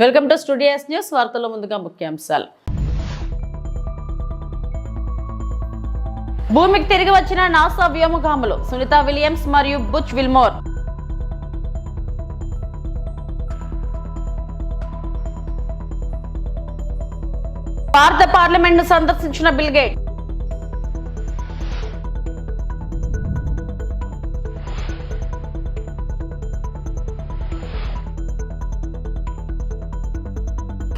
Welcome to studios news. వార్తల్లో ముందుగా ముఖ్యాంశాలు. భూమికి తిరిగి వచ్చిన నాసా వ్యోమగాములు సునీత విలియమ్స్ మరియు బుచ్ విల్మోర్. భారత పార్లమెంట్ ను సందర్శించిన బిల్ గేట్స్.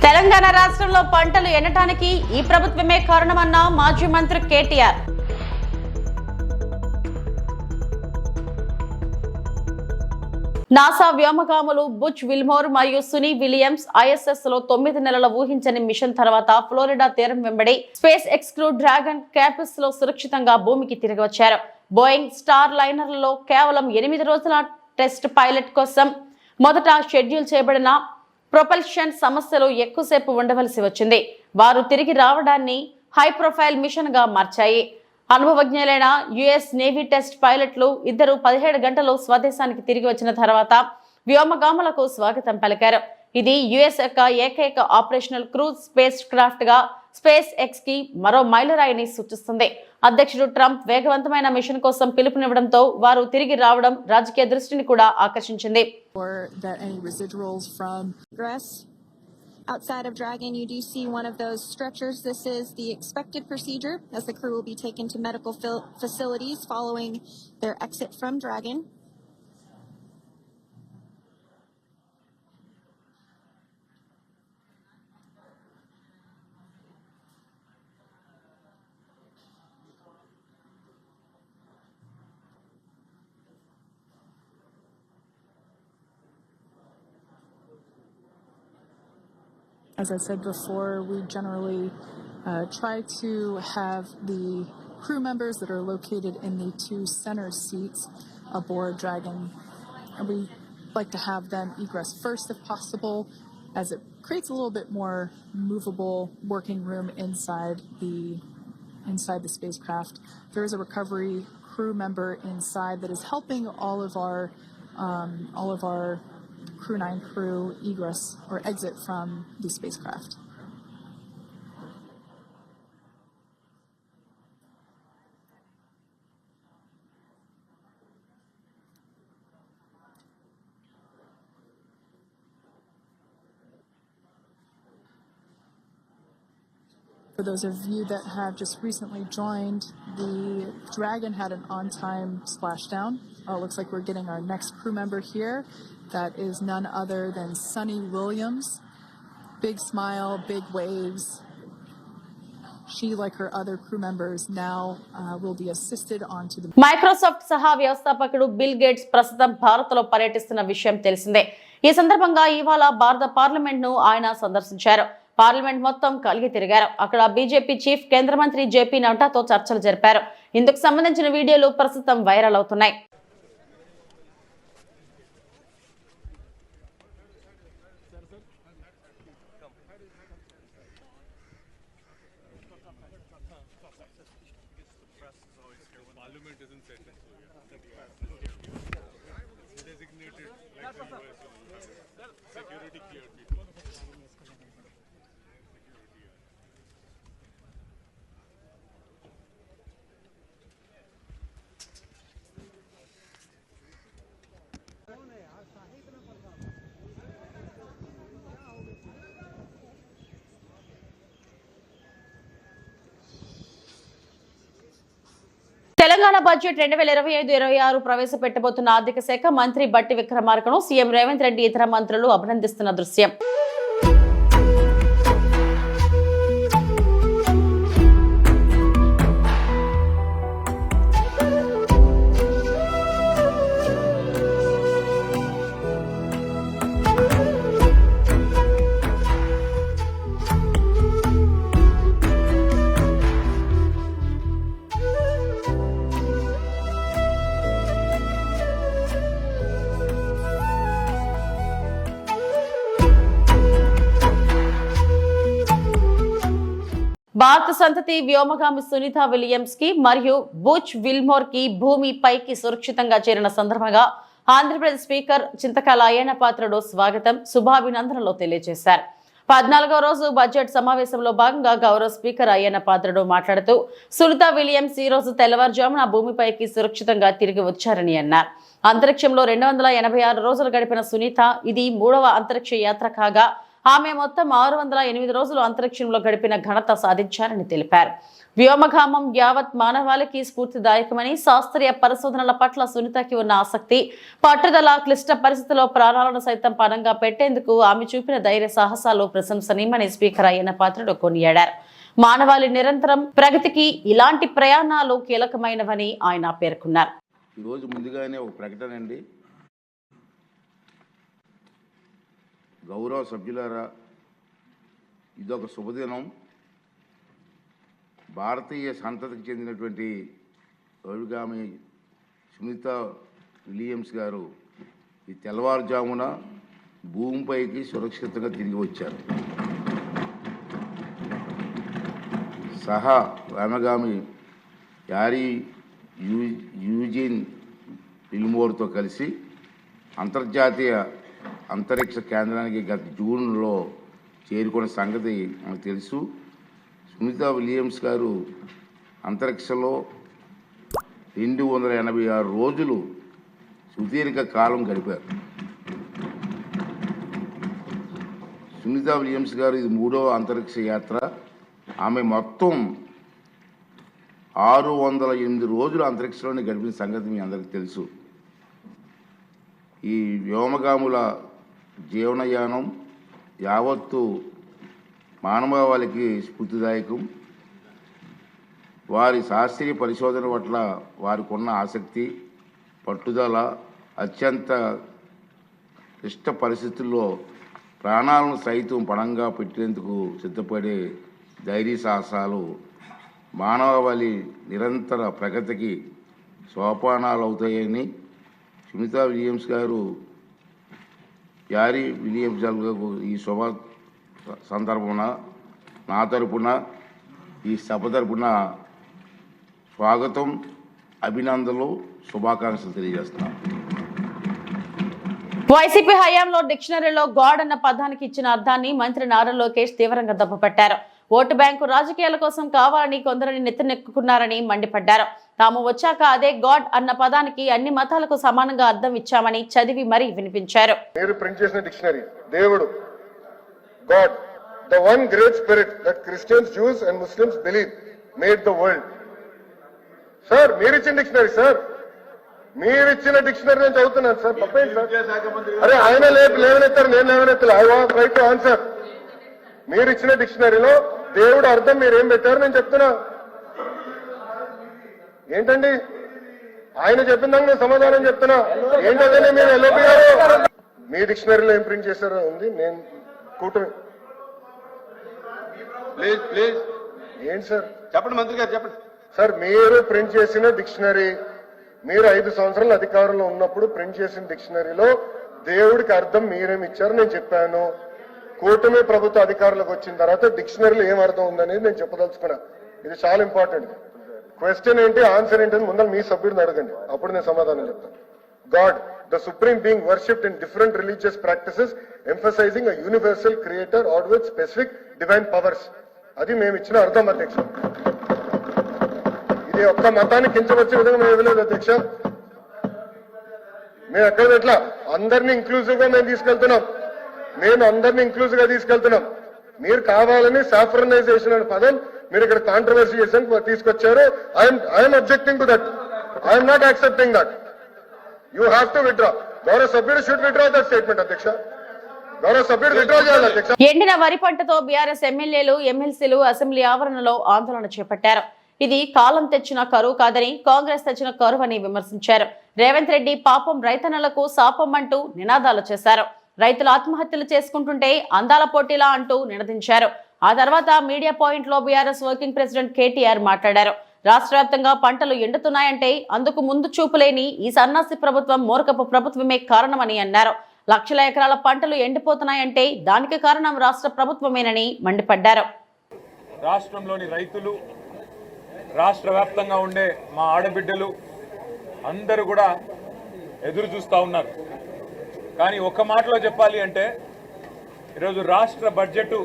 తెలంగాణ రాష్ట్రంలో పంటలు ఎండటానికి ఈ ప్రభుత్వమే కారణమన్న మాజీ మంత్రి కేటీఆర్. నాసా వ్యోమగాములు బుచ్ విల్మోర్ మరియు సునీ విలియమ్స్ ఐఎస్ఎస్ లో 9 నెలల ఊహించని మిషన్ తర్వాత ఫ్లోరిడా తీరం వెంబడి space X crew dragon caps లో సురక్షితంగా భూమికి తిరిగి వచ్చారు. బోయింగ్ స్టార్ లైనర్లలో కేవలం 8 రోజుల టెస్ట్ పైలట్ కోసం మొదట షెడ్యూల్ చేయబడిన ప్రొపల్షన్ సమస్యలు ఎక్కువసేపు ఉండవలసి వచ్చింది. వారు తిరిగి రావడాన్ని హై ప్రొఫైల్ మిషన్ గా మార్చాయి. అనుభవజ్ఞులైన యుఎస్ నేవీ టెస్ట్ పైలట్లు ఇద్దరు 17 గంటలు స్వదేశానికి తిరిగి వచ్చిన తర్వాత వ్యోమగాములకు స్వాగతం పలికారు. ఇది యుఎస్ యొక్క ఏకైక ఆపరేషనల్ క్రూజ్ స్పేస్ క్రాఫ్ట్ గా స్పేస్ ఎక్స్ కి మరో మైలురాయిని సూచిస్తుంది. అధ్యక్షుడు ట్రంప్ వేగవంతమైన మిషన్ కోసం పిలుపునివ్వడంతో వారు తిరిగి రావడం రాజకీయ దృష్టిని కూడా ఆకర్షించింది. Outside of Dragon, you do see one of those stretchers. This is the expected procedure as the crew will be taken to medical facilities following their exit from Dragon. As I said before, we generally try to have the crew members that are located in the 2 center seats aboard Dragon, and we like to have them egress first if possible, as it creates a little bit more movable working room inside the spacecraft. There is a recovery crew member inside that is helping all of our Crew 9 crew egress or exit from the spacecraft. For those of you that have just recently joined, the Dragon had an on-time splashdown. Looks like we're getting our next crew member here. That is none other than Sunny Williams. Big smile, big waves. She, like her other crew members, now will be assisted onto the... Microsoft సహా వ్యవస్థాపకుడు bill gates ప్రస్తుతం భారత్లో పర్యటిస్తున్న విషయం తెలిసిందే. ఈ సందర్భంగా ఇవాళ భారత పార్లమెంట్ ను ఆయన సందర్శించారు. పార్లమెంట్ మొత్తం కలిగి తిరిగారు. అక్కడ బీజేపీ చీఫ్ కేంద్ర మంత్రి జేపీ నడ్డాతో చర్చలు జరిపారు. ఇందుకు సంబంధించిన వీడియోలు ప్రస్తుతం వైరల్ అవుతున్నాయి. తెలంగాణ బడ్జెట్ 2025-26 ప్రవేశపెట్టబోతున్న ఆర్థిక శాఖ మంత్రి బట్టి విక్రమార్కను సీఎం రేవంత్ రెడ్డి ఇతర మంత్రులు అభినందిస్తున్న దృశ్యం. భారత సంతతి వ్యోమగామి సునీత విలియమ్స్ కి మరియు బుచ్ విల్మోర్ కి భూమి పైకి సురక్షితంగా చేరిన సందర్భంగా ఆంధ్రప్రదేశ్ స్పీకర్ చింతకాయల అయ్యన్న పాత్రుడు స్వాగతం శుభాభినందనలు తెలియజేశారు. 14వ రోజు బడ్జెట్ సమావేశంలో భాగంగా గౌరవ స్పీకర్ అయ్యన్న పాత్రుడు మాట్లాడుతూ సునీత విలియమ్స్ ఈ రోజు తెల్లవారుజామున భూమిపైకి సురక్షితంగా తిరిగి వచ్చారని అన్నారు. అంతరిక్షంలో 286 రోజులు గడిపిన సునీత ఇది 3వ అంతరిక్ష యాత్ర కాగా ఆమె మొత్తం 608 రోజులు అంతరిక్షంలో గడిపిన ఘనత సాధించారని తెలిపారు. వ్యోమగామం యావత్ మానవాళికి స్ఫూర్తిదాయకమని, శాస్త్రీయ పరిశోధనల పట్ల సునీతకి ఉన్న ఆసక్తి, పట్టుదల, క్లిష్ట పరిస్థితుల్లో ప్రాణాలను సైతం పణంగా పెట్టేందుకు ఆమె చూపిన ధైర్య సాహసాలు ప్రశంసనీయమని స్పీకర్ అయ్యన్న పాత్రుడు కొనియాడారు. మానవాళి నిరంతరం ప్రగతికి ఇలాంటి ప్రయాణాలు కీలకమైనవని ఆయన పేర్కొన్నారు. ఈరోజు ముందుగానే ఒక ప్రకటన అండి. గౌరవ సభ్యులారా, ఇదొక శుభదినం. భారతీయ సంతతికి చెందినటువంటి అభిగామి సునీత విలియమ్స్ గారు ఈ తెల్లవారుజామున భూమిపైకి సురక్షితంగా తిరిగి వచ్చారు. సహా అభిగామి యారీ యూజిన్ విల్మోర్తో కలిసి అంతర్జాతీయ అంతరిక్ష కేంద్రానికి గత జూన్లో చేరుకున్న సంగతి మనకు తెలుసు. సునీత విలియమ్స్ గారు అంతరిక్షంలో 286 రోజులు సుదీర్ఘ కాలం గడిపారు. సునీత విలియమ్స్ గారు ఇది 3వ అంతరిక్ష యాత్ర. ఆమె మొత్తం 608 రోజులు అంతరిక్షంలోనే గడిపిన సంగతి మీ అందరికీ తెలుసు. ఈ వ్యోమగాముల జీవనయానం యావత్తు మానవాళికి స్ఫూర్తిదాయకం. వారి శాస్త్రీయ పరిశోధన పట్ల వారికి ఉన్న ఆసక్తి, పట్టుదల, అత్యంత క్లిష్ట పరిస్థితుల్లో ప్రాణాలను సైతం పణంగా పెట్టేందుకు సిద్ధపడే ధైర్య సాహసాలు మానవాళి నిరంతర ప్రగతికి సోపానాలు అవుతాయని సునీత విలియమ్స్ గారు యారీ విలియమ్స్ గారు ఈ శుభ సందర్భమున నా తరపున ఈ సభ తరపున స్వాగతం, అభినందనలు, శుభాకాంక్షలు తెలియజేస్తున్నాను. వైసీపీ హయాంలో డిక్షనరీలో గాడ్ అన్న పదానికి ఇచ్చిన అర్థాన్ని మంత్రి నారా లోకేష్ తీవ్రంగా దెబ్బపట్టారు. ఓటు బ్యాంకు రాజకీయాల కోసం కావాలని కొందరిని నెత్తినెక్కుకున్నారని మండిపడ్డారు. తాము వచ్చాక అదే గాడ్ అన్న పదానికి అన్ని మతాలకు సమానంగా అర్థం ఇచ్చామని చదివి మరీ వినిపించారు. మీరు ప్రింట్ చేసిన డిక్షనరీ దేవుడు, God, the one great spirit that Christians, Jews and Muslims believe made the world. Sir మీరు ఇచ్చిన డిక్షనరీ, సార్ మీరు ఇచ్చిన డిక్షనరీ నేను చదువుతున్నాను సార్. తప్పేంటి సార్? అరే ఆయన లేవనెత్తారు, నేను లేవనెత్తాలి. I want right to answer. మీరు ఇచ్చిన డిక్షనరీలో దేవుడు అర్థం మీరేం పెట్టారు నేను చెప్తున్నా. ఏంటండి ఆయన చెప్పిన దానికి నేను సమాధానం చెప్తున్నా. ఏంటంటే మీరు ఎల్ఓపి గారు మీ డిక్షనరీలో ఏం ప్రింట్ చేశారో ఉంది. నేను కూటమి ప్లీజ్ ఏంటి సార్ చెప్పండి, మంత్రి గారు చెప్పండి సార్. మీరు ప్రింట్ చేసిన డిక్షనరీ, మీరు 5 సంవత్సరాల అధికారంలో ఉన్నప్పుడు ప్రింట్ చేసిన డిక్షనరీలో దేవుడికి అర్థం మీరేమి ఇచ్చారు నేను చెప్పాను. కూటమి ప్రభుత్వ అధికారులకు వచ్చిన తర్వాత డిక్షనరీలో ఏం అర్థం ఉందనేది నేను చెప్పదలుచుకున్నా. ఇది చాలా ఇంపార్టెంట్. క్వశ్చన్ ఏంటి, ఆన్సర్ ఏంటని ముందర మీ సభ్యుడిని అడగండి, అప్పుడు నేను సమాధానం చెప్తాను. God, the supreme being worshipped in different religious practices, emphasizing a universal creator or with specific divine powers. అది మేము ఇచ్చిన అర్థం అధ్యక్ష. ఇది ఒక్క మతాన్ని కించవచ్చే విధంగా మేము ఇవ్వలేదు అధ్యక్ష. మేము ఎక్కడ ఎట్లా అందరినీ ఇంక్లూజివ్ గా మేము తీసుకెళ్తున్నాం. మేము అందరినీ ఇంక్లూజివ్ గా తీసుకెళ్తున్నాం. మీరు కావాలని సాఫ్రనైజేషన్ అనే పదం మీరు ఇక్కడ కాంట్రవర్సీ చేసి తీసుకొచ్చారు. I'm objecting to that. I'm not accepting that. You have to withdraw. గౌరవ సభ్యుడు should withdraw that statement అధ్యక్ష. గౌరవ సభ్యుడు withdraw చేయాలి అధ్యక్ష. ఎండిన వరి పంటతో బీఆర్ఎస్ ఎమ్మెల్యేలు, ఎమ్మెల్సీలు అసెంబ్లీ ఆవరణలో ఆందోళన చేపట్టారు. ఇది కాలం తెచ్చిన కరువు కాదని, కాంగ్రెస్ తెచ్చిన కరువు అని విమర్శించారు. రేవంత్ రెడ్డి పాపం రైతన్నలకు శాపం అంటూ నినాదాలు చేశారు. రైతులు ఆత్మహత్యలు చేసుకుంటుంటే అందాల పోటీలా అంటూ నినదించారు. ఆ తర్వాత మీడియా పాయింట్ లో బీఆర్ఎస్ వర్కింగ్ ప్రెసిడెంట్ కేటీఆర్ మాట్లాడారు. రాష్ట్ర వ్యాప్తంగా పంటలు ఎండుతున్నాయంటే అందుకు ముందు చూపులేని ఈ సన్నాసి ప్రభుత్వం, మూర్ఖపు ప్రభుత్వమే కారణమని అన్నారు. లక్షల ఎకరాల పంటలు ఎండిపోతున్నాయంటే దానికి కారణం రాష్ట్ర ప్రభుత్వమేనని మండిపడ్డారు. రాష్ట్రంలోని రైతులు, రాష్ట్ర వ్యాప్తంగా ఉండే మా ఆడబిడ్డలు అందరూ కూడా ఎదురు చూస్తూ ఉన్నారు. కానీ ఒక్క మాటలో చెప్పాలి అంటే ఈరోజు రాష్ట్ర బడ్జెట్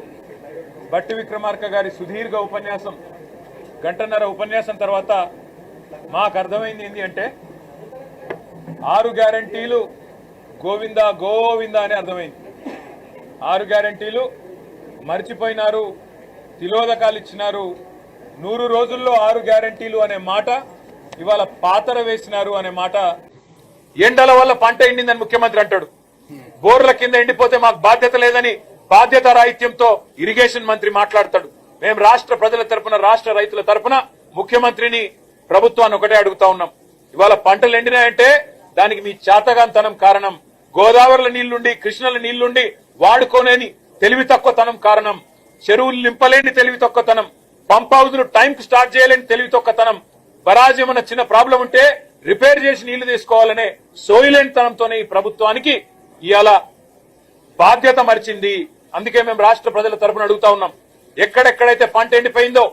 బట్టి విక్రమార్క గారి సుదీర్ఘ ఉపన్యాసం, గంటన్నర ఉపన్యాసం తర్వాత మాకు అర్థమైంది ఏంటి అంటే 6 గ్యారంటీలు గోవిందా గోవిందా అని అర్థమైంది. 6 గ్యారంటీలు మర్చిపోయినారు, తిలోదకాలు ఇచ్చినారు. 100 రోజుల్లో 6 గ్యారంటీలు అనే మాట ఇవాళ పాతర వేసినారు అనే మాట. ఎండల వల్ల పంట ఎండిందని ముఖ్యమంత్రి అంటాడు. బోర్ల కింద ఎండిపోతే మాకు బాధ్యత లేదని బాధ్యత రాహిత్యంతో ఇరిగేషన్ మంత్రి మాట్లాడతాడు. మేము రాష్ట్ర ప్రజల తరపున, రాష్ట్ర రైతుల తరపున ముఖ్యమంత్రిని, ప్రభుత్వాన్ని ఒకటే అడుగుతా ఉన్నాం. ఇవాళ పంటలు ఎండినాయంటే దానికి మీ చాతగాంతనం కారణం. గోదావరిల నీళ్లుండి, కృష్ణల నీళ్లుండి వాడుకోలేని తెలివి తక్కువతనం కారణం. చెరువులు నింపలేని తెలివి తక్కువతనం. పంప్ హౌజ్లు టైంకి స్టార్ట్ చేయలేని తెలివి తక్కువతనం. బరాజ్ ఏమన్నా చిన్న ప్రాబ్లం ఉంటే రిపేర్ చేసి నీళ్లు తీసుకోవాలనే సోయిలేని తనంతోనే ఈ ప్రభుత్వానికి ఇవాళ బాధ్యత మరిచింది. అందుకే మేము రాష్ట్ర ప్రజల తరపున అడుగుతా ఉన్నాం. ఎక్కడెక్కడైతే పంట ఎండిపోయిందో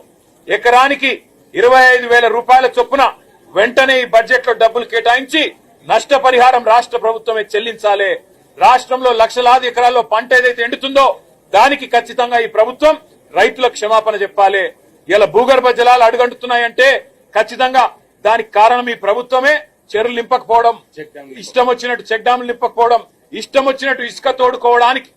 ఎకరానికి 25,000 రూపాయల చొప్పున వెంటనే ఈ బడ్జెట్ లో డబ్బులు కేటాయించి నష్టపరిహారం రాష్ట్ర ప్రభుత్వమే చెల్లించాలి. రాష్ట్రంలో లక్షలాది ఎకరాల్లో పంట ఏదైతే ఎండుతుందో దానికి ఖచ్చితంగా ఈ ప్రభుత్వం రైతులకు క్షమాపణ చెప్పాలి. ఇలా భూగర్భ జలాలు అడుగంటున్నాయంటే ఖచ్చితంగా దానికి కారణం ఈ ప్రభుత్వమే. చెరువులు నింపకపోవడం, ఇష్టం వచ్చినట్టు చెక్ డ్యాములు నింపకపోవడం, ఇష్టం వచ్చినట్టు ఇసుక తోడుకోవడానికి,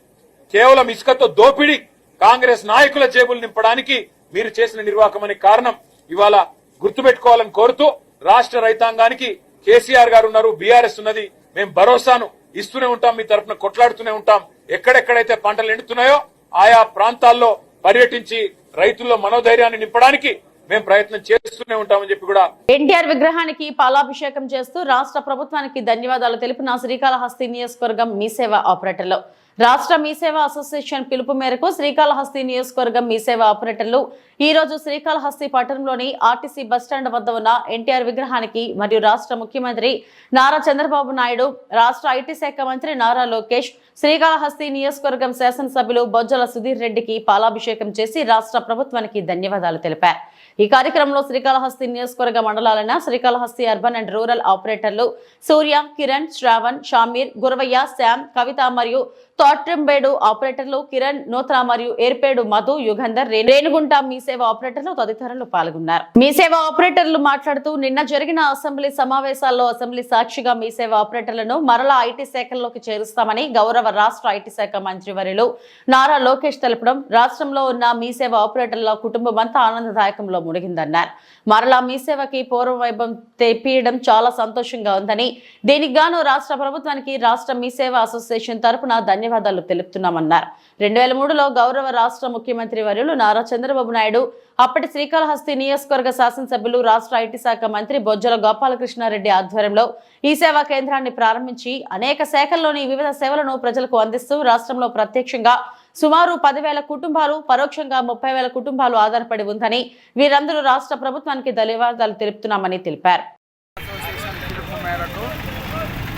కేవలం ఇసుకతో దోపిడీ కాంగ్రెస్ నాయకుల జేబులు నింపడానికి మీరు చేసిన నిర్వాహకం అనే కారణం ఇవాళ గుర్తుపెట్టుకోవాలని కోరుతూ రాష్ట్ర రైతాంగానికి కేసీఆర్ గారు ఉన్నారు, బీఆర్ఎస్ ఉన్నది. మేము భరోసాను ఇస్తూనే ఉంటాం, మీ తరఫున కొట్లాడుతూనే ఉంటాం. ఎక్కడెక్కడైతే పంటలు ఎండుతున్నాయో ఆయా ప్రాంతాల్లో పర్యటించి రైతుల్లో మనోధైర్యాన్ని నింపడానికి మేము ప్రయత్నం చేస్తూనే ఉంటామని చెప్పి కూడా ఎన్టీఆర్ విగ్రహానికి పాలాభిషేకం చేస్తూ రాష్ట్ర ప్రభుత్వానికి ధన్యవాదాలు తెలిపిన శ్రీకాళహస్తి నియోజకవర్గం మీసేవ ఆపరేటర్లు. రాష్ట్ర మీసేవ అసోసియేషన్ పిలుపు మేరకు శ్రీకాళహస్తి నియోజకవర్గం మీసేవ ఆపరేటర్లు ఈ రోజు శ్రీకాళహస్తి పట్టణంలోని ఆర్టీసీ బస్టాండ్ వద్ద ఉన్న ఎన్టీఆర్ విగ్రహానికి మరియు రాష్ట్ర ముఖ్యమంత్రి నారా చంద్రబాబు నాయుడు, రాష్ట్ర ఐటీ శాఖ మంత్రి నారా లోకేష్, శ్రీకాళహస్తి నియోజకవర్గం శాసనసభ్యులు బొజ్జల సుధీర్ రెడ్డికి పాలాభిషేకం చేసి రాష్ట్ర ప్రభుత్వానికి ధన్యవాదాలు తెలిపారు. ఈ కార్యక్రమంలో శ్రీకాళహస్తి నియోజకవర్గ మండలాలైన శ్రీకాళహస్తి అర్బన్ అండ్ రూరల్ ఆపరేటర్లు సూర్య, కిరణ్, శ్రావణ్, షామీర్, గురవయ్య, శ్యామ్, కవిత మరియు తోట్రంబేడు ఆపరేటర్లు కిరణ్, నూతన మరియు ఏర్పేడు మధు, యుగంధర్, రేణుగుంట మీసేవ ఆపరేటర్లు తదితరులు పాల్గొన్నారు. మీసేవ ఆపరేటర్లు మాట్లాడుతూ నిన్న జరిగిన అసెంబ్లీ సమావేశాల్లో అసెంబ్లీ సాక్షిగా మీసేవ ఆపరేటర్లను మరలా ఐటీ శాఖల్లోకి చేరుస్తామని గౌరవ రాష్ట్ర ఐటీ శాఖ మంత్రివర్యులు నారా లోకేష్ తెలపడం రాష్ట్రంలో ఉన్న మీసేవ ఆపరేటర్ల కుటుంబం అంతా ఆనందదాయకంలో మునిగిందన్నారు. మరలా మీసేవకి పూర్వ వైభవం తెప్పియడం చాలా సంతోషంగా ఉందని, దీనికి గాను రాష్ట్ర ప్రభుత్వానికి రాష్ట్ర మీసేవ అసోసియేషన్ తరపున ధన్యవాదాలు తెలుపుతున్నామన్నారు. 2003లో గౌరవ రాష్ట్ర ముఖ్యమంత్రి వర్యులు నారా చంద్రబాబు నాయుడు, అప్పటి శ్రీకాళహస్తి నియోజకవర్గ శాసనసభ్యులు రాష్ట్ర ఐటీ శాఖ మంత్రి బొజ్జల గోపాలకృష్ణారెడ్డి ఆధ్వర్యంలో ఈ సేవా కేంద్రాన్ని ప్రారంభించి అనేక శాఖల్లోని వివిధ సేవలను ప్రజలకు అందిస్తూ రాష్ట్రంలో ప్రత్యక్షంగా సుమారు 10,000 కుటుంబాలు, పరోక్షంగా 30,000 కుటుంబాలు ఆధారపడి ఉందని, వీరందరూ రాష్ట్ర ప్రభుత్వానికి ధన్యవాదాలు తెలుపుతున్నామని తెలిపారు.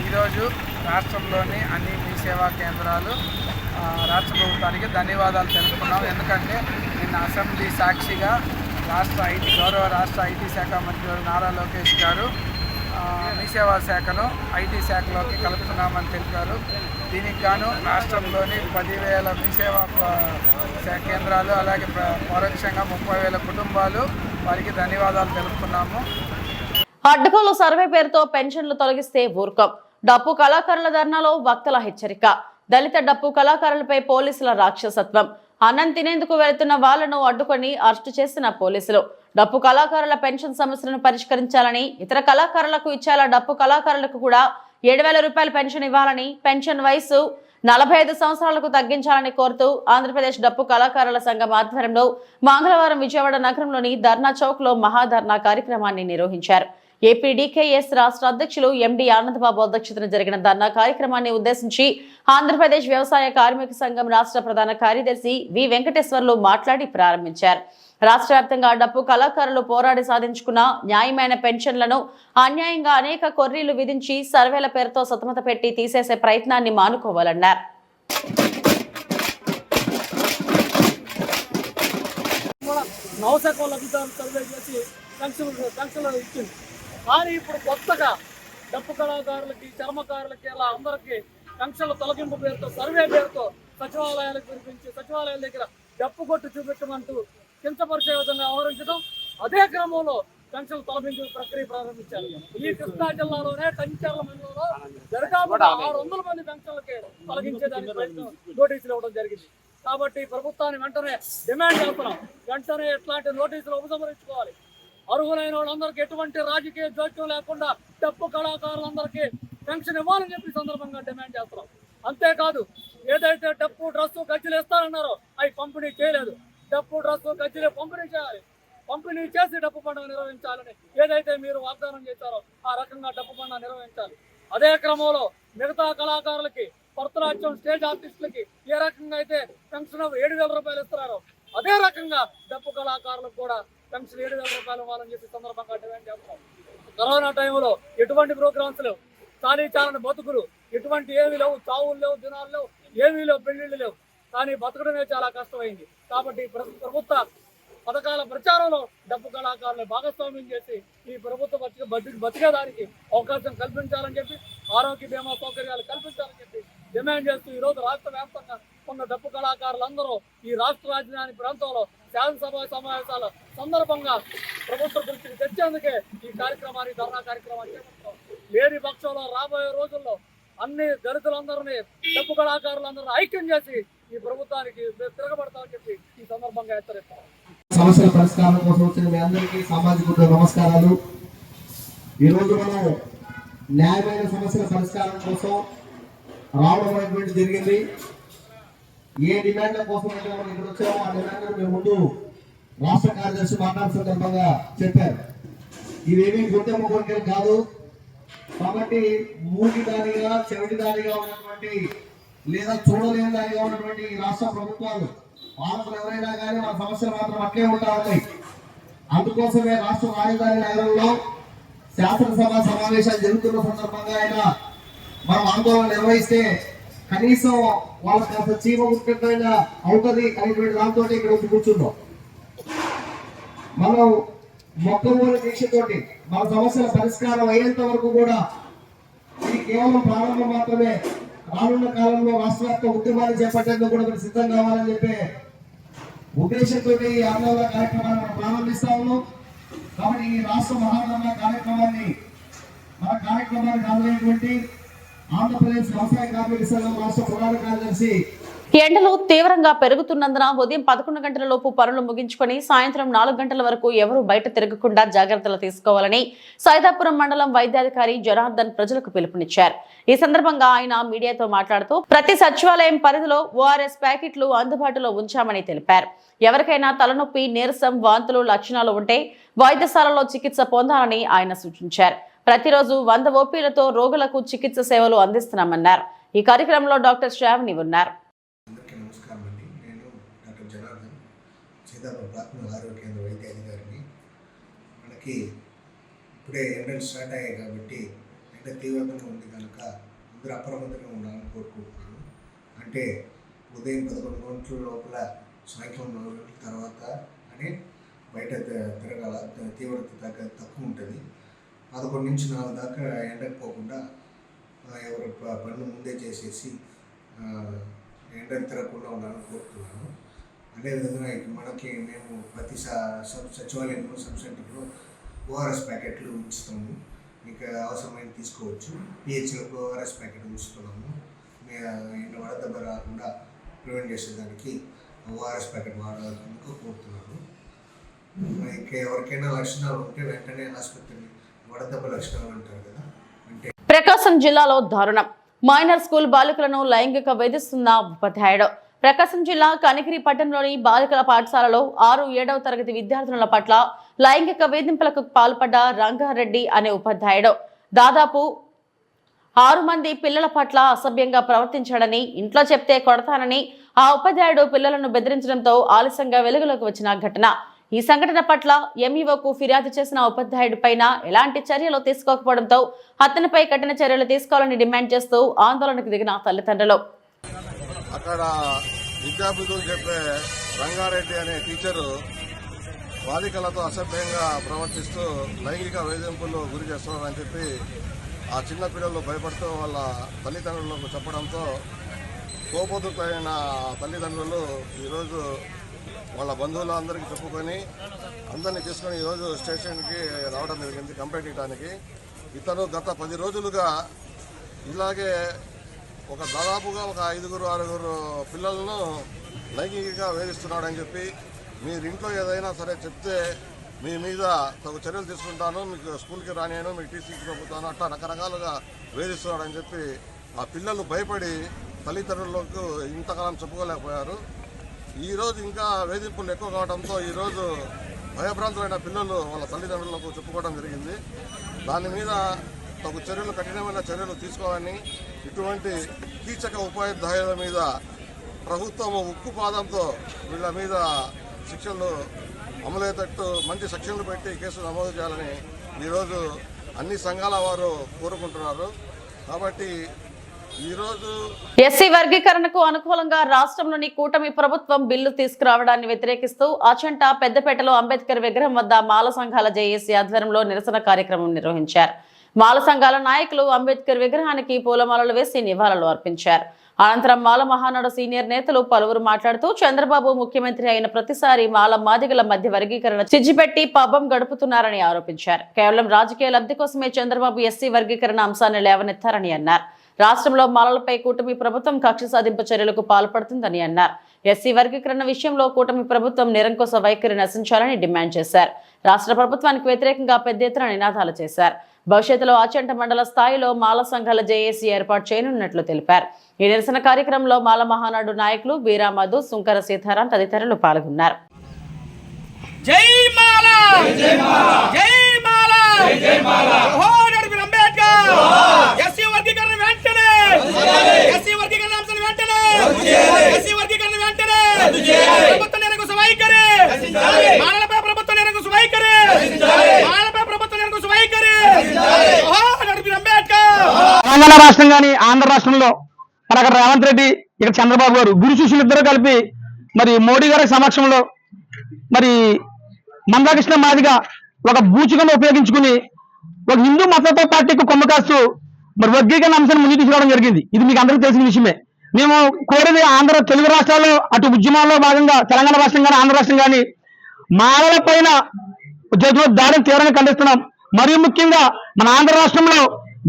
ఈరోజు రాష్ట్రంలోని అన్ని మీ సేవా కేంద్రాలు రాష్ట్ర ప్రభుత్వానికి ధన్యవాదాలు తెలుపుతున్నాం. ఎందుకంటే నిన్న అసెంబ్లీ సాక్షిగా గౌరవ రాష్ట్ర ఐటీ శాఖ మంత్రి నారా లోకేష్ గారు మీ సేవా శాఖను ఐటీ శాఖలోకి కలుపుతున్నామని తెలిపారు. దీనికి గాను రాష్ట్రంలోని 10,000 మీ సేవా కేంద్రాలు, అలాగే పరోక్షంగా 30,000 కుటుంబాలు వారికి ధన్యవాదాలు తెలుపుతున్నాము. అడ్డగోలు సర్వే పేరుతో పెన్షన్లు తొలగిస్తే ఊరుకోం. డప్పు కళాకారుల ధర్నాలో వక్తల హెచ్చరిక. దళిత డప్పు కళాకారులపై పోలీసుల రాక్షసత్వం. అన్నం తినేందుకు వెళుతున్న వాళ్లను అడ్డుకొని అరెస్టు చేసిన పోలీసులు. డప్పు కళాకారుల పెన్షన్ సమస్యలను పరిష్కరించాలని, ఇతర కళాకారులకు ఇచ్చేలా డప్పు కళాకారులకు కూడా 7,000 రూపాయల పెన్షన్ ఇవ్వాలని, పెన్షన్ వయసు 45 సంవత్సరాలకు తగ్గించాలని కోరుతూ ఆంధ్రప్రదేశ్ డప్పు కళాకారుల సంఘం ఆధ్వర్యంలో మంగళవారం విజయవాడ నగరంలోని ధర్నా చౌక్ లో మహాధర్నా కార్యక్రమాన్ని నిర్వహించారు. ఏపీడీకేఎస్ రాష్ట్ర అధ్యక్షులు ఎండి ఆనందబాబు అధ్యక్షతన జరిగిన ధర్నా కార్యక్రమాన్ని ఉద్దేశించి ఆంధ్రప్రదేశ్ వ్యవసాయ కార్మిక సంఘం రాష్ట్ర ప్రధాన కార్యదర్శి వి వెంకటేశ్వర్లు మాట్లాడి ప్రారంభించారు. రాష్ట్ర వ్యాప్తంగా డప్పు కళాకారులు పోరాడి సాధించుకున్న న్యాయమైన పెన్షన్లను అన్యాయంగా అనేక కొర్రీలు విధించి సర్వేల పేరుతో సతమత పెట్టి తీసేసే ప్రయత్నాన్ని మానుకోవాలన్నారు. నవశాఖ లబ్ధిదారులు సర్వే చేసి పెన్షన్ ఇచ్చింది. కానీ ఇప్పుడు కొత్తగా డప్పు కళాకారులకి, చర్మకారులకి అలా అందరికీ పెన్షన్ల తొలగింపు పేరుతో, సర్వే పేరుతో సచివాలయాలకు పిలిపించి సచివాలయాల దగ్గర డప్పు కొట్టు చూపెట్టమంటూ కించపరిచే విధంగా వ్యవహరించడం, అదే క్రమంలో పెన్షన్లు తొలగించే ప్రక్రియ ప్రారంభించారు. ఈ కృష్ణా జిల్లాలోనే కంచర్ల మండలంలో దరిదాపుగా 600 మంది పెన్షన్లకి తొలగించేదానికి ప్రయత్నం నోటీసులు ఇవ్వడం జరిగింది. కాబట్టి ప్రభుత్వాన్ని వెంటనే డిమాండ్ చేస్తున్నాం, వెంటనే ఇట్లాంటి నోటీసులు ఉపసంహరించుకోవాలి. అర్హులైన వాళ్ళందరికీ ఎటువంటి రాజకీయ జోక్యం లేకుండా డప్పు కళాకారులందరికీ పెన్షన్ ఇవ్వాలని చెప్పి సందర్భంగా డిమాండ్ చేస్తున్నాం. అంతేకాదు, ఏదైతే డప్పు, డ్రస్సు, గజ్జలు ఇస్తారన్నారో అవి పంపిణీ చేయలేదు. డప్పు, డ్రస్సు, గజ్జలు పంపిణీ చేయాలి. పంపిణీ చేసి డప్పు పండుగ నిర్వహించాలని ఏదైతే మీరు వాగ్దానం చేశారో ఆ రకంగా డప్పు పండుగ నిర్వహించాలి. అదే క్రమంలో మిగతా కళాకారులకి, భరతనాట్యం స్టేజ్ ఆర్టిస్టులకి ఏ రకంగా అయితే పెన్షన్ 7,000 రూపాయలు ఇస్తున్నారో అదే రకంగా డప్పు కళాకారులకు కూడా పెన్షన్ 7,000 రూపాయలు ఇవ్వాలని చెప్పి సందర్భంగా డిమాండ్ చేస్తాం. కరోనా టైంలో ఎటువంటి ప్రోగ్రామ్స్ లేవు, ఖాళీ చాలని బతుకులు, ఎటువంటి ఏమీ లేవు, చావులు లేవు, దినాలు లేవు, ఏమీ లేవు, పెళ్లిళ్ళు లేవు. కానీ బతకడమే చాలా కష్టమైంది. కాబట్టి ప్రభుత్వ పథకాల ప్రచారంలో డప్పు కళాకారులు భాగస్వామ్యం చేసి ఈ ప్రభుత్వ బతికేదానికి అవకాశం కల్పించాలని చెప్పి, ఆరోగ్య బీమా సౌకర్యాలు కల్పించాలని చెప్పి డిమాండ్ చేస్తూ ఈరోజు రాష్ట్ర వ్యాప్తంగా ఉన్న డప్పు కళాకారులందరూ ఈ రాష్ట్ర రాజధాని ప్రాంతంలో శాసనసభ సమావేశాల సందర్భంగా ప్రభుత్వ దృష్టికి తెచ్చేందుకే ఈ కార్యక్రమాన్ని, ధర్నా కార్యక్రమాన్ని చేపడతాం. లేని పక్షంలో రాబోయే రోజుల్లో అన్ని దళితులందరినీ, డప్పు కళాకారులందరినీ ఐక్యం చేసి ఈ ప్రభుత్వానికి తిరగబడతామని చెప్పి ఈ సందర్భంగా హెచ్చరిస్తాం. సమస్యల పరిష్కారం కోసం వచ్చిన మీ అందరికీ సామాజిక నమస్కారాలు. ఈరోజు మనం న్యాయమైన సమస్యల పరిష్కారం కోసం రావడం అనేటువంటి జరిగింది. ఏ డిమాండ్ల కోసం అయితే మనం ఇక్కడ వచ్చామో ఆ డిమాండ్లు మేము ముందు రాష్ట్ర కార్యదర్శి మాట్లాడే సందర్భంగా చెప్పారు. ఇవేమీ గుర్తింపు కోరికలు కాదు. కాబట్టి మూటిదానిగా, చెవిటిదానిగా ఉన్నటువంటి లేదా చూడలేని దానిగా ఉన్నటువంటి రాష్ట్ర ప్రభుత్వాలు, పాలకులు ఎవరైనా కానీ మన సమస్యలు మాత్రం అట్లే ఉంటా ఉన్నాయి. అందుకోసమే రాష్ట్ర రాజధాని నగరంలో శాసనసభ సమావేశాలు జరుగుతున్న సందర్భంగా అయినా మనం ఆందోళన నిర్వహిస్తే కనీసం వాళ్ళకి కాస్త చీమ ముఖ్యమైన అవుతుంది అనేటువంటి దాంతో ఇక్కడ వచ్చి కూర్చుందాం. మనం మొక్కమూల దీక్షతోటి మన సమస్యల పరిష్కారం అయ్యేంత వరకు కూడా ఇది కేవలం ప్రారంభం మాత్రమే. రానున్న కాలంలో రాష్ట్ర వ్యాప్త ఉద్యమాన్ని చేపట్టేందుకు కూడా మీరు సిద్ధం కావాలని చెప్పే ఉద్దేశంతో ఈ ఆందోళన కార్యక్రమాన్ని మనం ప్రారంభిస్తా ఉన్నాం. కాబట్టి ఈ రాష్ట్ర మహాధర్నా కార్యక్రమాన్ని హాజరైనటువంటి ఆంధ్రప్రదేశ్ వ్యవసాయ కార్మిక సంఘం రాష్ట్ర ప్రధాన కార్యదర్శి ఎండలు తీవ్రంగా పెరుగుతున్నందున ఉదయం 11 గంటల లోపు పనులు ముగించుకొని సాయంత్రం 4 గంటల వరకు ఎవరూ బయట తిరగకుండా జాగ్రత్తలు తీసుకోవాలని సైదాపురం మండలం వైద్యాధికారి జనార్దన్ ప్రజలకు పిలుపునిచ్చారు. ఈ సందర్భంగా ఆయన మీడియాతో మాట్లాడుతూ ప్రతి సచివాలయం పరిధిలో ORS ప్యాకెట్లు అందుబాటులో ఉంచామని తెలిపారు. ఎవరికైనా తలనొప్పి, నీరసం, వాంతులు లక్షణాలు ఉంటే వైద్యశాలలో చికిత్స పొందాలని ఆయన సూచించారు. ప్రతిరోజు 100 OPలతో రోగులకు చికిత్స సేవలు అందిస్తున్నామన్నారు. ఈ కార్యక్రమంలో డాక్టర్ శ్రావణి ఉన్నారు. అందరికీ నమస్కారం అండి. నేను డాక్టర్ జనార్దన్, సీతాపురం ప్రాథమిక ఆరోగ్య కేంద్ర వైద్యాధికారిని. మనకి ఇప్పుడే ఎండలు స్టార్ట్ అయ్యాయి కాబట్టి ఎండ తీవ్రంగా ఉంది కనుక అందరూ అప్రమత్తంగా ఉండాలని కోరుకుంటున్నాను. అంటే ఉదయం 11 గంటల లోపల సాయంత్రం 4 గంటల తర్వాత అని బయట తిరగాల. తీవ్రత తక్కువ ఉంటుంది. 11 నుంచి 4 దాకా ఎండకు పోకుండా ఎవరు పనులు ముందే చేసేసి ఎండకు తిరగకుండా ఉండాలని కోరుతున్నాను. అదేవిధంగా మేము ప్రతి సచివాలయంలో, సబ్ సెంటర్లో ORS ప్యాకెట్లు ఉంచుతాము. మీకు అవసరమైన తీసుకోవచ్చు. PHలకు ORS ప్యాకెట్ ఉంచుతున్నాము. ఎండ వడదెబ్బ రాకుండా ప్రివెంట్ చేసేదానికి ORS ప్యాకెట్ వాడాలని కోరుతున్నాను. ఇంకా ఎవరికైనా లక్షణాలు ఉంటే వెంటనే ఆసుపత్రిని, వడదెబ్బ లక్షణాలు అంటారు కదా, అంటే ప్రకాశం జిల్లాలో దారుణం. మైనర్ స్కూల్ బాలికలను లైంగిక వేధిస్తున్న ఉపాధ్యాయుడు. ప్రకాశం జిల్లా కనిగిరి పట్టణంలోని బాలికల పాఠశాలలో 6, 7వ తరగతి విద్యార్థినుల పట్ల లైంగిక వేధింపులకు పాల్పడ్డ రంగారెడ్డి అనే ఉపాధ్యాయుడు దాదాపు 6 మంది పిల్లల పట్ల అసభ్యంగా ప్రవర్తించాడని, ఇంట్లో చెప్తే కొడతానని ఆ ఉపాధ్యాయుడు పిల్లలను బెదిరించడంతో ఆలస్యంగా వెలుగులోకి వచ్చిన ఘటన. ఈ సంఘటన పట్ల ఎంఈఓకు ఫిర్యాదు చేసిన ఉపాధ్యాయుడి పైన ఎలాంటి చర్యలు తీసుకోకపోవడంతో అతనిపై కఠిన చర్యలు తీసుకోవాలని డిమాండ్ చేస్తూ ఆందోళనకు దిగిన తల్లిదండ్రులు. అక్కడ విద్యార్థులు చెప్పే రంగారెడ్డి అనే టీచరు బాలికలతో అసభ్యంగా ప్రవర్తిస్తూ లైంగిక వేధింపులు గురి చేస్తున్నారని చెప్పి ఆ చిన్న పిల్లలు భయపడుతూ వాళ్ళ తల్లిదండ్రులకు చెప్పడంతో కోపోతులైన తల్లిదండ్రులు ఈరోజు వాళ్ళ బంధువులందరికీ చెప్పుకొని అందరినీ తీసుకొని ఈరోజు స్టేషన్కి రావడం జరిగింది కంప్లైంట్ ఇవ్వడానికి. ఇతను గత 10 రోజులుగా ఇలాగే దాదాపుగా 5-6 పిల్లలను లైంగికంగా వేధిస్తున్నాడని చెప్పి, మీరు ఇంట్లో ఏదైనా సరే చెప్తే మీ మీద తగు చర్యలు తీసుకుంటాను, మీకు స్కూల్కి రానియను, మీకు టీసీ పంపుతాను, అట్లా రకరకాలుగా వేధిస్తున్నాడని చెప్పి ఆ పిల్లలు భయపడి తల్లిదండ్రులకు ఇంతకాలం చెప్పుకోలేకపోయారు. ఈరోజు ఇంకా వేధింపులు ఎక్కువ కావడంతో ఈరోజు భయభ్రాంతులైన పిల్లలు వాళ్ళ తల్లిదండ్రులకు చెప్పుకోవడం జరిగింది. దాని మీద తగు చర్యలు, కఠినమైన చర్యలు తీసుకోవాలని, ఇటువంటి కీచక ఉపాధ్యాయుల మీద ప్రభుత్వం ఉక్కు పాదంతో వీళ్ళ మీద శిక్షలు అమలయ్యేటట్టు మంచి సెక్షన్లు పెట్టి కేసులు నమోదు చేయాలని ఈరోజు అన్ని సంఘాల వారు కోరుకుంటున్నారు. కాబట్టి ఈరోజు ఎస్సీ వర్గీకరణకు అనుకూలంగా రాష్ట్రంలోని కూటమి ప్రభుత్వం బిల్లు తీసుకురావడాన్ని వ్యతిరేకిస్తూ ఆచంట పెద్దపేటలో అంబేద్కర్ విగ్రహం వద్ద మాల సంఘాల జేఏసీ ఆధ్వర్యంలో నిరసన కార్యక్రమం నిర్వహించారు. మాల సంఘాల నాయకులు అంబేద్కర్ విగ్రహానికి పూలమాలలు వేసి నివాళులు అర్పించారు. అనంతరం మాల మహానాడు సీనియర్ నేతలు పలువురు మాట్లాడుతూ చంద్రబాబు ముఖ్యమంత్రి అయిన ప్రతిసారి మాల మాదిగల మధ్య వర్గీకరణ చిచ్చిపెట్టి పబ్బం గడుపుతున్నారని ఆరోపించారు. కేవలం రాజకీయ లబ్ధి కోసమే చంద్రబాబు ఎస్సీ వర్గీకరణ అంశాన్ని లేవనెత్తారని అన్నారు. రాష్ట్రంలో మాలలపై కూటమి ప్రభుత్వం కక్ష సాధింపు చర్యలకు పాల్పడుతుందని అన్నారు. ఎస్సీ వర్గీకరణ విషయంలో కూటమి ప్రభుత్వం నిరంకుశ వైఖరి నశించాలని డిమాండ్ చేశారు. రాష్ట్ర ప్రభుత్వానికి వ్యతిరేకంగా పెద్ద ఎత్తున నినాదాలు చేశారు. భవిష్యత్తులో ఆచంట మండల స్థాయిలో మాల సంఘాల జేఏసీ ఏర్పాటు చేయనున్నట్లు తెలిపారు. ఈ నిరసన కార్యక్రమంలో మాల మహానాడు నాయకులు బీరామధు, సుంకర సీతారాం తదితరులు పాల్గొన్నారు. జై మాల, జై మాల, జై మాల, అంబేద్కర్. ఎస్సీ వర్గీకరణ వెంటనే, ఎస్సీ వర్గీకరణ అంశాలు వెంటనే, ఎస్సీ వర్గీకరణ వెంటనే, ప్రభుత్వ నిరంకుశ వైఖరి, మాలలపై ప్రభుత్వ నిరంకుశ వైఖరి, మాలలపై ప్రభుత్వ నిరంకుశ వైఖరి, అంబేద్కర్. తెలంగాణ రాష్ట్రం కానీ ఆంధ్ర రాష్ట్రంలో మరి అక్కడ రేవంత్ రెడ్డి, ఇక్కడ చంద్రబాబు గారు గురు శిష్యులు ఇద్దరు కలిపి మరి మోడీ గారి సమక్షంలో మరి మందాకృష్ణ మాదిగా ఒక బూచికను ఉపయోగించుకుని ఒక హిందూ మతతో పార్టీకి కొమ్మ కాస్తూ మరి వర్గీకరణ అంశాన్ని ముందుకు తీసుకురావడం జరిగింది. ఇది మీకు అందరికీ తెలిసిన విషయమే. మేము కోరేది ఆంధ్ర తెలుగు రాష్ట్రాల్లో అటు ఉద్యమాల్లో భాగంగా తెలంగాణ రాష్ట్రం కానీ ఆంధ్ర రాష్ట్రం కానీ మాలల పైన దాడిని తీవ్రంగా ఖండిస్తున్నాం. మరియు ముఖ్యంగా మన ఆంధ్ర రాష్ట్రంలో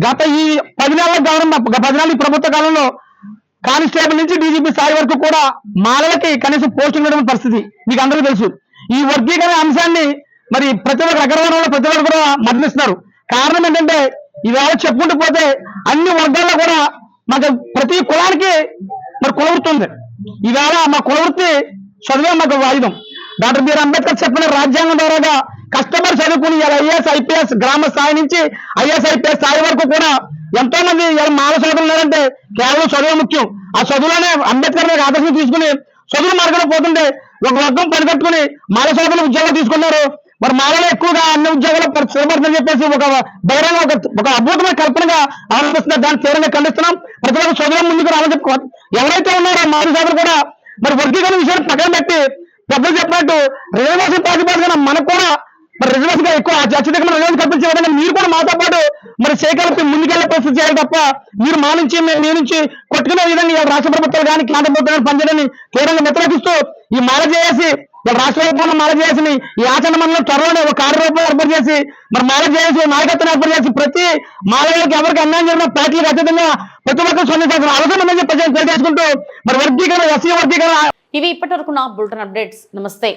గత ఈ 10 నెలల ప్రభుత్వ కాలంలో కానిస్టేబుల్ నుంచి డీజీపీ స్థాయి వరకు కూడా మాలలకి కనీసం పోస్టింగ్ ఇవ్వడం పరిస్థితి మీకు అందరికీ తెలుసు. ఈ వర్గీకరణ అంశాన్ని మరి ప్రతి ఒక్క అగ్రవర్ణంలో ప్రతి ఒక్కరు కూడా మద్దతిస్తున్నారు. కారణం ఏంటంటే ఇవాళ చెప్పుకుంటూ పోతే అన్ని వర్గాల్లో కూడా మాకు ప్రతి కులానికి మరి కులవృత్తి ఉంది. ఇవాళ మా కులవృత్తి చదివే మాకు ఆయుధం. డాక్టర్ బిఆర్ అంబేద్కర్ చెప్పిన రాజ్యాంగం ద్వారాగా కష్టపడి చదువుకుని ఐఏఎస్ ఐపీఎస్ గ్రామ స్థాయి నుంచి ఐఏఎస్ ఐపీఎస్ స్థాయి వరకు కూడా ఎంతో మంది మాల సోదరులు ఉన్నారంటే కేవలం చదువు ముఖ్యం. ఆ చదువులోనే అంబేద్కర్ ఆదర్శం తీసుకుని చదువు మార్గంలో పోతుంటే ఒక వర్గం పనికట్టుకుని మాల సోదరులు ఉద్యోగాలు తీసుకున్నారు. మరి మాలలో ఎక్కువగా అన్ని ఉద్యోగాలు స్థిరపడుతుందని చెప్పేసి బహిరంగ ఒక అద్భుతమైన కల్పనగా ఆలోచిస్తున్నారు. దాన్ని తీవ్రంగా ఖండిస్తున్నాం. ప్రతి ఒక్క చదువు ముందుకు రావాలని చెప్పుకోవాలి. ఎవరైతే ఉన్నారో మాల సోదరులు కూడా మరి వర్గీకరణ విషయాన్ని పక్కన పెట్టి పెద్దలు చెప్పినట్టు రిజర్వేషన్ ప్రాతిపదికన మనకు కూడా మరి రిజర్వేషన్ గా ఎక్కువ అత్యధికమైన రిజర్వేషన్ కల్పించే విధంగా మీరు కూడా మాతో పాటు మరి చేయగలిపి ముందుకెళ్లే పరిస్థితి చేయాలి తప్ప మీరు మా నుంచి మీ నుంచి కొట్టుకునే విధంగా రాష్ట్ర ప్రభుత్వాలు కానీ కేంద్ర ప్రభుత్వాలు పనిచేయడాన్ని తీవ్రంగా వ్యతిరేకిస్తూ ఈ మాల చేసి రాష్ట్ర ప్రభుత్వం మాల చేసి ఈ ఆచరణ మండలం త్వరలోనే ఒక కార్యరూపం ఏర్పాటు చేసి మరి మాల చేసి నాయకత్వం ఏర్పాటు చేసి ప్రతి మాలలకు ఎవరికి అన్యాయం జరిగిన పార్టీలకు అత్యధికంగా ప్రతి ఒక్కరు స్పందించాల్సిన అవసరం ఉందని ప్రజలు తెలియజేసుకుంటూ మరి వర్గీకరణ ఎస్సీ వర్గీకరణ. ఇవి ఇప్పటి వరకు నా బులెటిన్ అప్డేట్స్. నమస్తే.